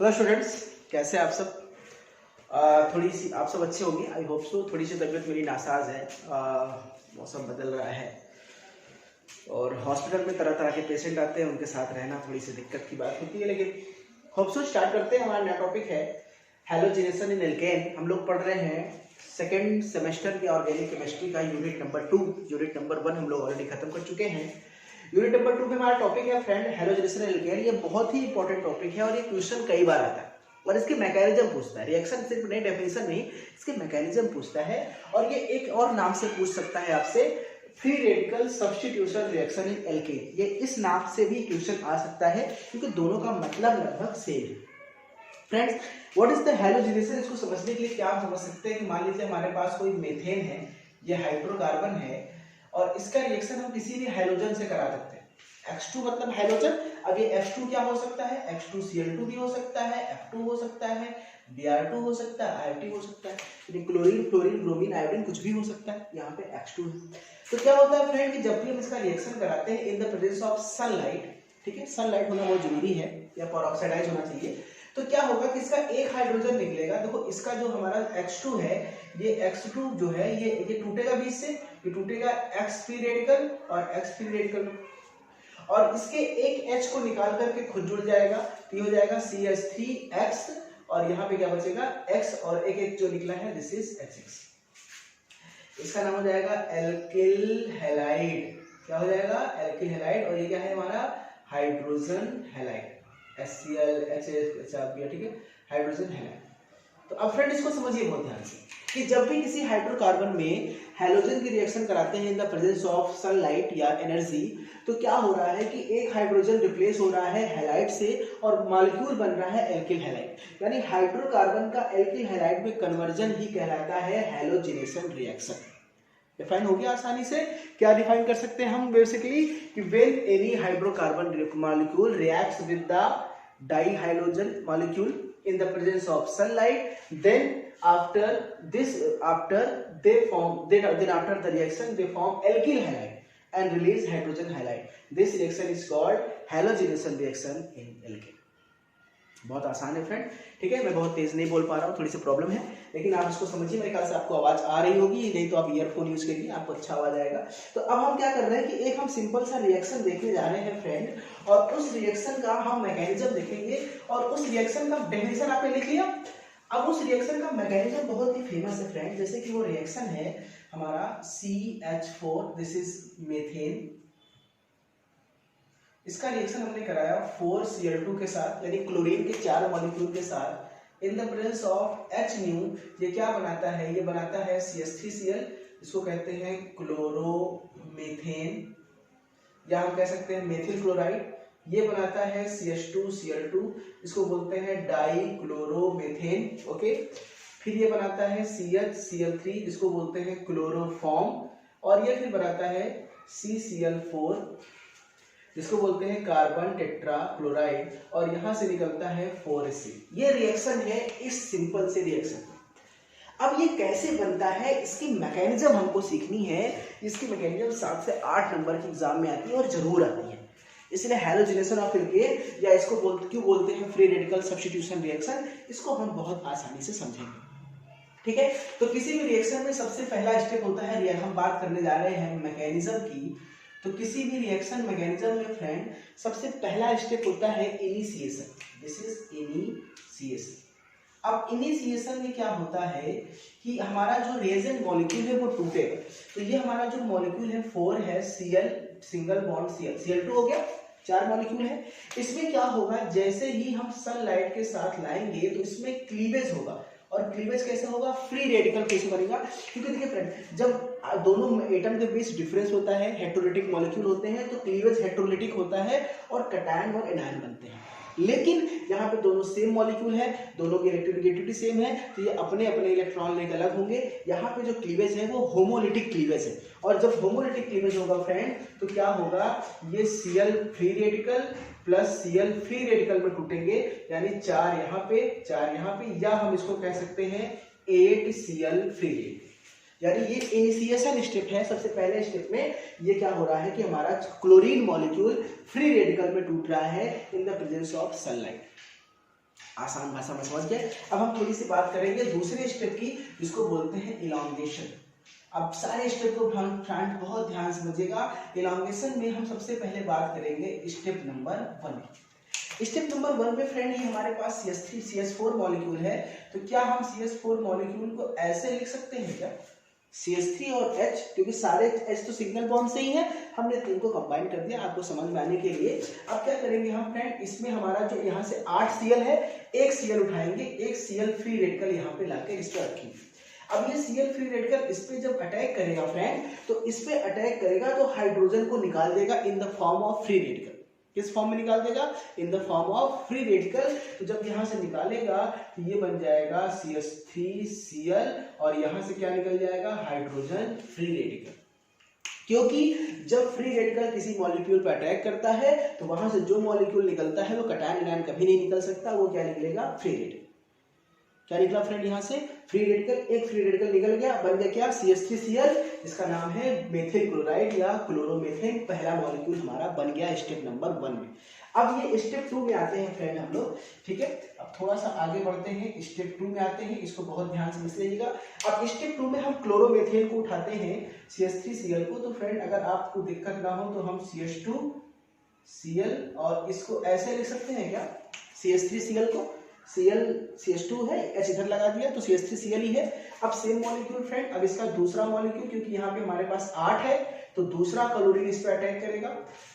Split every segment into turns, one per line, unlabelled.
Hello students, कैसे हैं आप सब। थोड़ी सी आप सब अच्छे होंगे, आई होप सो। थोड़ी सी तबीयत मेरी नासाज है, मौसम बदल रहा है और हॉस्पिटल में तरह तरह के पेशेंट आते हैं, उनके साथ रहना थोड़ी सी दिक्कत की बात होती है, लेकिन होप सो स्टार्ट करते हैं। हमारा नया टॉपिक है हैलोजिनेशन इन एल्केन। हम लोग पढ़ रहे हैं सेकेंड सेमेस्टर के ऑर्गेनिक केमिस्ट्री का यूनिट नंबर 2। यूनिट नंबर 1 हम लोग ऑलरेडी खत्म कर चुके हैं। यूनिट नंबर 2 में हमारा टॉपिक है फ्रेंड हैलोजिनेशन इन एल्केन। ये बहुत ही इंपॉर्टेंट टॉपिक है और ये क्वेश्चन कई बार आता है और इसके मैकेनिज्म पूछता है। रिएक्शन सिर्फ नहीं, डेफिनेशन नहीं, इसके मैकेनिज्म पूछता है। और ये एक और नाम से पूछ सकता है आपसे, free radical substitution reaction in alkane. ये इस नाम से भी क्वेश्चन आ सकता है क्योंकि दोनों का मतलब लगभग सेम है। Friends, what is the halogenation? इसको समझने के लिए क्या आप समझ सकते हैं कि मान लीजिए हमारे पास कोई मीथेन है, ये हाइड्रोकार्बन है और इसका रिएक्शन हम किसी भी हाइड्रोजन से करा सकते हैं। X2 मतलब हाइड्रोजन। अब ये H2 क्या हो सकता है? H2Cl2 भी हो सकता है, F2 हो सकता है, Br2 हो सकता है, IR2 हो सकता है, क्लोरीन, फ्लोरीन, ब्रोमीन, आयोडीन कुछ भी हो सकता है। यहाँ पे X2 है। तो क्या होता है फ्रेंड कि जब भी हम इसका रिएक्शन कराते हैं in the presence of sunlight, ठीक है, सनलाइट होना बहुत जरूरी है या परऑक्साइडाइज होना चाहिए, तो क्या होगा कि इसका एक हाइड्रोजन निकलेगा। देखो इसका जो हमारा H2 है, ये X2 जो है ये टूटेगा बीच से, ये टूटेगा X फ्री रेडिकल और X फ्री रेडिकल और इसके एक H को निकाल करके खुद जुड़ जाएगा, तो ये हो जाएगा CH3X और यहाँ पे क्या बचेगा X और एक एक जो निकला है दिस इज HX। इसका नाम हो जाएगा एल्किल हैलाइड। क्या हो जाएगा? Alkyl halide. और ये क्या है हमारा? हाइड्रोजन हैलाइड, HCl HCl, ठीक है, हाइड्रोजन हैलाइड। तो अब फ्रेंड इसको समझिए बहुत ध्यान से कि जब भी किसी हाइड्रोकार्बन में हैलोजन की रिएक्शन कराते हैं in the presence of sunlight या एनर्जी, तो क्या हो रहा है कि एक हाइड्रोजन रिप्लेस हो रहा है हैलाइड से और मॉलिक्यूल बन रहा है एल्किल हैलाइड। यानी हाइड्रोकार्बन का एल्किल हैलाइड में कन्वर्जन ही कहलाता है हैलोजिनेशन रिएक्शन। डिफाइन हो गया आसानी से। क्या डिफाइन कर सकते हैं हम बेसिकली कि when any hydrocarbon molecule reacts with the dihydrogen molecule in the presence of sunlight, then after the reaction they form alkyl halide and release hydrogen halide. This reaction is called halogenation reaction in alkane. बहुत आसान है friend, ठीक है। मैं बहुत तेज नहीं बोल पा रहा हूँ, थोड़ी सी प्रॉब्लम है, लेकिन आप इसको समझिए। मेरे ख्याल से आपको आवाज आ रही होगी, नहीं तो आप ईयरफोन यूज करिए, आपको अच्छा आवाज आएगा। तो अब हम क्या कर रहे हैं कि एक हम सिंपल सा रिएक्शन देखने जा रहे हैं फ्रेंड, और उस रिएक्शन का हम मैकेनिज्म देखेंगे और उस रिएक्शन का डेफिनेशन आपने लिख लिया। अब उस रिएक्शन का मैकेनिज्म बहुत ही फेमस है फ्रेंड, जैसे कि वो रिएक्शन है हमारा CH4, दिस इज मेथेन। इसका रिएक्शन हमने कराया 4Cl2 के साथ, यानी क्लोरीन के 4 मॉलिक्यूल के साथ in the presence of H। ये क्या बनाता है? ये बनाता है CH3Cl, इसको कहते हैं क्लोरोमीथेन या हम कह सकते हैं मेथिल क्लोराइड। ये बनाता है CH2Cl2, इसको बोलते हैं डाइक्लोरोमीथेन, ओके। फिर ये बनाता है CHCl3, इसको बोलते हैं क्लोरोफॉर्म, और ये फिर बनाता है CCl4, जिसको बोलते हैं कार्बन टेट्रा क्लोराइड, और यहां से निकलता है 4Ac। ये रिएक्शन है इस सिंपल से रिएक्शन। अब ये कैसे बनता है, इसकी मैकेनिज्म हमको सीखनी है। इसकी मैकेनिज्म 7 से 8 नंबर की एग्जाम में आती है और जरूर आती है। इसलिए हैलोजिनेशन ऑफ एल्केन, या इसको क्यों बोलते हैं फ्री रेडिकल सब्स्टिट्यूशन रिएक्शन, इसको हम बहुत आसानी से समझेंगे, ठीक है। तो किसी भी रिएक्शन में सबसे पहला स्टेप होता है, हम बात करने जा रहे हैं मैकेनिज्म की, तो किसी भी रिएक्शन मैकेनिज्म में फ्रेंड सबसे पहला स्टेप होता है इनिशिएशन। This is initiation. अब इनिशिएशन में क्या होता है कि हमारा जो रिएजेंट मॉलिक्यूल है वो टूटेगा। तो ये हमारा जो मॉलिक्यूल है 4 है, Cl सिंगल बॉन्ड Cl2 हो गया, 4 मॉलिक्यूल है। इसमें क्या होगा, जैसे ही हम सनलाइट के साथ लाएंगे तो इसमें क्लीवेज होगा। और क्लीवेज कैसे होगा? फ्री रेडिकल कैसे बनेगा? क्योंकि देखिए फ्रेंड, जब दोनों एटम के बीच डिफरेंस होता है, हेटेरोलिटिक मॉलिक्यूल होते हैं, तो क्लीवेज हेटेरोलिटिक होता है और कैटायन और एनायन बनते हैं। लेकिन यहाँ पे दोनों सेम मॉलिक्यूल है, दोनों की इलेक्ट्रोनेगेटिविटी सेम है, तो ये अपने अपने इलेक्ट्रॉन लेकर अलग होंगे। यहाँ पे जो क्लीवेज है वो होमोलिटिक क्लीवेज है, और जब होमोलिटिक क्लीवेज होगा फ्रेंड तो क्या होगा, ये Cl free radical plus Cl free radical में टूटेंगे, यानी 4 यहाँ पे 4 यहाँ पे, या हम इसको कह सकते हैं 8Cl फ्री रेडिकल। यानी ये इनिशिएशन स्टेप है। सबसे पहले स्टेप में ये क्या हो रहा है कि हमारा क्लोरीन मॉलिक्यूल फ्री रेडिकल में टूट रहा है in the presence of sunlight. आसान भाषा में समझ गए। अब हम थोड़ी सी बात करेंगे दूसरे स्टेप की, जिसको बोलते हैं इलॉन्गेशन। अब सारे स्टेप को फ्रेंड बहुत ध्यान से समझिएगा। इलॉन्गेशन में हम सबसे पहले बात करेंगे स्टेप नंबर 1। स्टेप नंबर 1 में फ्रेंड ये हमारे पास CH3 CH4 मॉलिक्यूल है, तो क्या हम CH4 मॉलिक्यूल को ऐसे लिख सकते हैं क्या, CH3 और H, क्योंकि सारे H तो सिंगल बॉन्ड से ही है, हमने तीन को कंबाइन कर दिया आपको समझ में आने के लिए। अब क्या करेंगे हम फ्रेंड, इसमें हमारा जो यहाँ से 8 Cl है, एक Cl उठाएंगे, एक Cl फ्री रेडिकल यहाँ पे लाके इस पे रखेंगे। अब ये Cl फ्री रेडिकल इस पे जब अटैक करेगा फ्रेंड, तो इस पे अटैक करेगा तो हाइड्रोजन को निकाल देगा in the form of free radical. किस फॉर्म में निकाल देगा, in the form of free radical. तो जब यहाँ से निकालेगा तो ये बन जाएगा CH3Cl और यहाँ से क्या निकल जाएगा, हाइड्रोजन फ्री रेडिकल। क्योंकि जब फ्री रेडिकल किसी मॉलिक्यूल पर अटैक करता है तो वहां से जो मॉलिक्यूल निकलता है वो कटायन एनायन कभी नहीं निकल सकता, वो क्या निकलेगा, फ्री रेडिकल। क्या निकला फ्रेंड, यहाँ से फ्री रेडिकल, एक फ्री रेडिकल निकल गया, बन गया क्या, CH3Cl, इसका नाम है मेथिल क्लोराइड या क्लोरोमेथेन। पहला मॉलिक्यूल हमारा बन गया स्टेप नंबर 1 में। अब ये स्टेप 2 में आते हैं फ्रेंड हम लोग, ठीक है। अब थोड़ा सा आगे बढ़ते हैं, स्टेप 2 में आते हैं, इसको बहुत ध्यान से समझ लीजिएगा। अब स्टेप 2 में हम क्लोरोमेथेन को उठाते हैं CH3Cl को। तो फ्रेंड अगर आपको दिक्कत ना हो तो हम CH2Cl और इसको ऐसे लिख सकते हैं क्या, CH3Cl को, CH2 है, H इधर लगा दिया तो CH3Cl ही है। अब सेम मॉलिक्यूल फ्रेंड, अब इसका दूसरा मॉलिक्यूल, क्योंकि यहाँ पे हमारे पास 8 है तो दूसरा क्लोरीन इस पे अटैक करेगा।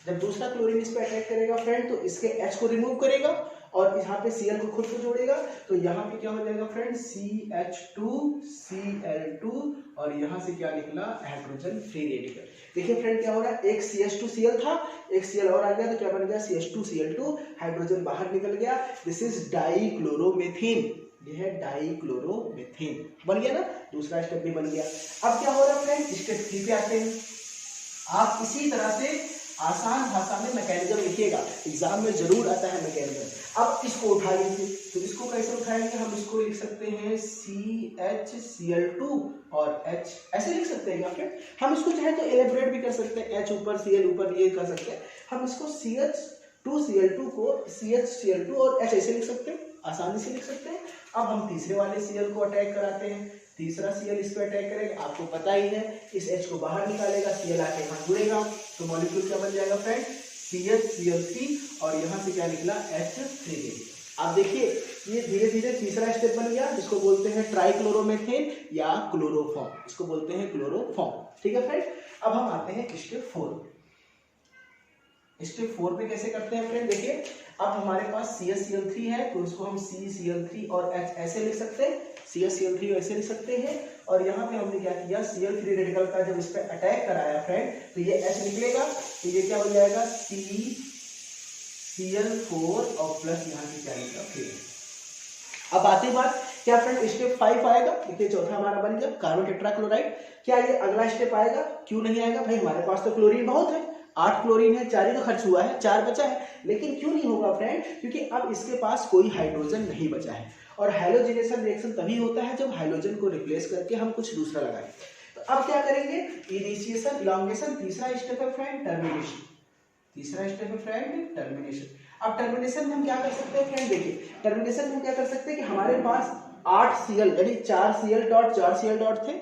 जब दूसरा क्लोरीन इस पे अटैक करेगा फ्रेंड, तो इसके H को रिमूव करेगा और यहाँ पे Cl को खुद को जोड़ेगा, तो यहाँ पे क्या हो जाएगा फ्रेंड, CH2Cl2 और यहाँ से क्या निकला, हाइड्रोजन फ्री रेडिकल। देखिए फ्रेंड क्या हो रहा है, एक CH2Cl था, एक Cl और आ गया तो क्या बन गया, CH2Cl2, हाइड्रोजन बाहर निकल गया। दिस इज डाइक्लोरोमेथेन, ये है डाइक्लोरोमेथेन, बन गया ना, दूसरा स्टेप भी बन गया। अब क्या हो रहा है फ्रेंड, स्टेप 3 पे आते हैं। आप इसी तरह से आसान भाषा में मैकेनिज्म लिखिएगा, एग्जाम में जरूर आता है मैकेनिज्म। अब इसको उठा लीजिए, तो इसको कैसे उठाएंगे, हम इसको लिख सकते हैं CHCl2 और H, ऐसे लिख सकते हैं फ्रेंड। हम इसको चाहे तो एलेबरेट भी कर सकते हैं, H ऊपर Cl ऊपर, ये कर सकते हैं। हम इसको CH2Cl2 को CHCl2 और H ऐसे लिख सकते हैं, आसानी से लिख सकते हैं। अब हम तीसरे वाले Cl को अटैक कराते हैं, तीसरा Cl इस पे अटैक करेगा, आपको पता ही है, इस H को बाहर निकालेगा, Cl आके यहाँ जुड़ेगा, तो मॉलिक्यूल क्या बन जाएगा फ्रेंड, CHCl3 और यहाँ से क्या निकला, H3। आप देखिए ये धीरे धीरे तीसरा स्टेप बन गया, जिसको बोलते हैं ट्राइक्लोरोमेथेन या क्लोरोफॉर्म, इसको बोलते हैं क्लोरोफॉर्म, ठीक है फ्रेंड। अब हम आते हैं स्टेप 4। स्टेप 4 पे कैसे करते हैं फ्रेंड, देखिए अब हमारे पास CHCl3 है तो इसको हम CCl3 और H ऐसे लिख सकते हैं, CHCl3 ऐसे लिख सकते हैं। और यहाँ पे हमने क्या किया, Cl फ्री रेडिकल का जब इस पे अटैक कराया फ्रेंड, तो ये H निकलेगा, तो ये क्या हो जाएगा, CCl4 और प्लस यहाँ से क्या निकला, फिर। अब आते बात क्या फ्रेंड, स्टेप 5 आएगा। देखिए चौथा हमारा बन गया कार्बन टेट्राक्लोराइड। क्या ये अगला स्टेप आएगा, क्यों नहीं आएगा भाई, हमारे पास तो क्लोरीन बहुत है, 8 क्लोरीन है, 4 ही तो खर्च हुआ है, 4 बचा है। लेकिन क्यों नहीं होगा फ्रेंड, क्योंकि अब इसके पास कोई हाइड्रोजन नहीं बचा है। और हाइलोजिनेशन रिएक्शन तभी होता है जब हाइड्रोजन को रिप्लेस करके हम कुछ दूसरा लगाएं। तो अब क्या करेंगे, इनिशिएशन, इलॉन्गेशन, तीसरा स्टेप है फ्रेंड टर्मिनेशन, तीसरा स्टेप है फ्रेंड टर्मिनेशन। अब टर्मिनेशन में हम क्या कर सकते हैं फ्रेंड, देखिए टर्मिनेशन में हम क्या कर सकते हैं कि हमारे पास 8 Cl यानी 4 Cl डॉट थे,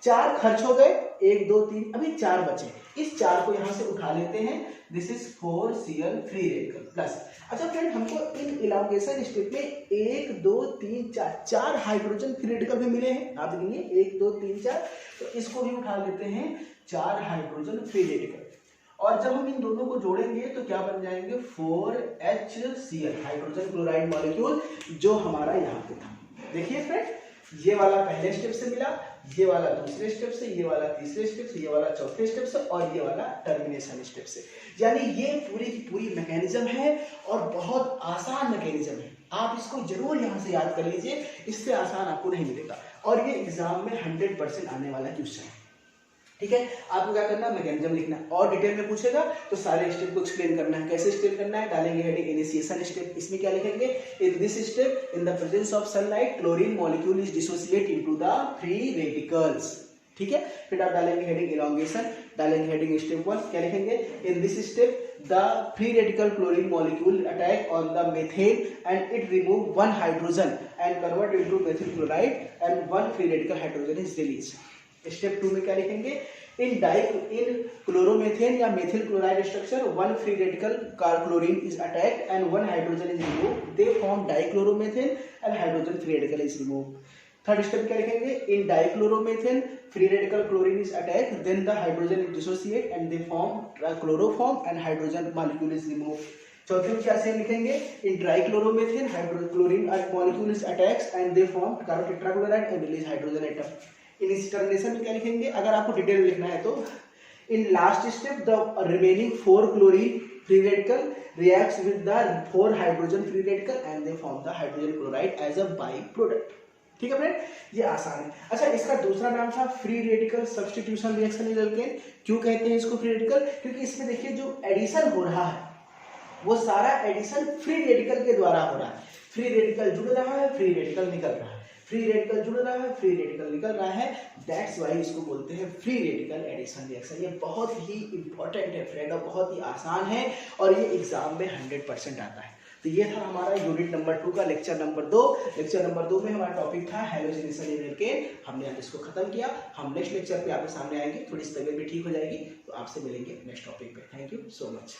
4 खर्च हो गए, 1 2 3, अभी 4 बचे, इस 4 को यहाँ से उठा लेते हैं। This is 4 Cl free radical plus. अच्छा फ्रेंड, हमको इन इलॉन्गेशन स्टेप में 1 2 3 4 हाइड्रोजन फ्री रेडिकल भी मिले हैं, आप देखिए 1 2 3 4, तो इसको भी उठा लेते हैं 4 हाइड्रोजन फ्री रेडिकल। और जब हम इन दोनों को जोड़ेंगे तो क्या बन जाएंगे, 4HCl हाइड्रोजन क्लोराइड मॉलिक्यूल, जो हमारा यहाँ पे था। देखिए फ्रेंड, ये वाला पहले स्टेप से मिला, ये वाला दूसरे स्टेप से, ये वाला तीसरे स्टेप से, ये वाला चौथे स्टेप से और ये वाला टर्मिनेशन स्टेप से। यानी ये पूरी की पूरी मैकेनिज्म है और बहुत आसान मैकेनिज्म है। आप इसको जरूर यहाँ से याद कर लीजिए, इससे आसान आपको नहीं मिलेगा और ये एग्जाम में 100% आने वाला क्वेश्चन है, ठीक है। आपको क्या करना है, मैकेनिज्म लिखना है और डिटेल में पूछेगा तो सारे स्टेप को एक्सप्लेन करना है। कैसे एक्सप्लेन करना है, डालेंगे हेडिंग इनिशिएशन स्टेप, इसमें क्या लिखेंगे, in this step in the presence of sunlight chlorine molecule is dissociate into the free radicals, ठीक है। फिर आप डालेंगे हेडिंग इलॉन्गेशन, डालेंगे हेडिंग स्टेप 1, क्या लिखेंगे, in this step the free radical chlorine molecule attack on the methane and it remove one hydrogen and convert into methyl chloride and one free radical hydrogen is released. Step 2 में क्या लिखेंगे, in chloromethane या methyl chloride structure one free radical chlorine is attacked and one hydrogen is removed, they form dichloromethane and hydrogen free radical is removed. Third step क्या लिखेंगे, in dichloromethane free radical chlorine is attacked then the hydrogen is dissociate and they form chloroform and hydrogen molecule is removed. चौथे में क्या same लिखेंगे, in trichloromethane hydrochlorine molecule is attacks and they form carbon tetrachloride and release hydrogen atom. In इस termination में क्या लिखेंगे, अगर आपको डिटेल में लिखना है तो in last step the remaining 4 chlorine free radical reacts with the 4 hydrogen free radical and they form the hydrogen chloride as a by product. ठीक है फ्रेंड, ये आसान है. अच्छा, इसका दूसरा नाम था free radical substitution reaction in alkane. क्यों कहते हैं इसको फ्री रेडिकल, क्योंकि इसमें देखिए जो एडिशन हो रहा है वो सारा एडिशन फ्री रेडिकल के द्वारा हो रहा है. फ्री रेडिकल जुड़ रहा है, फ्री रेडिकल निकल रहा है, फ्री रेडिकल जुड़ रहा है, फ्री रेडिकल निकल रहा है. दैट्स वाई इसको बोलते हैं फ्री रेडिकल एडिशन रिएक्शन. ये बहुत ही इंपॉर्टेंट है फ्रेंड और बहुत ही आसान है और ये एग्जाम में 100% आता है. तो ये था हमारा यूनिट नंबर 2 का लेक्चर नंबर 2. लेक्चर नंबर 2 में हमारा टॉपिक था हैलोजेनेशन इन एल्केन. हमने आज इसको खत्म किया. हम नेक्स्ट लेक्चर पे आपके सामने आएंगे, थोड़ी सी तबीयत भी ठीक हो जाएगी तो आपसे मिलेंगे नेक्स्ट टॉपिक पे. Thank you so much.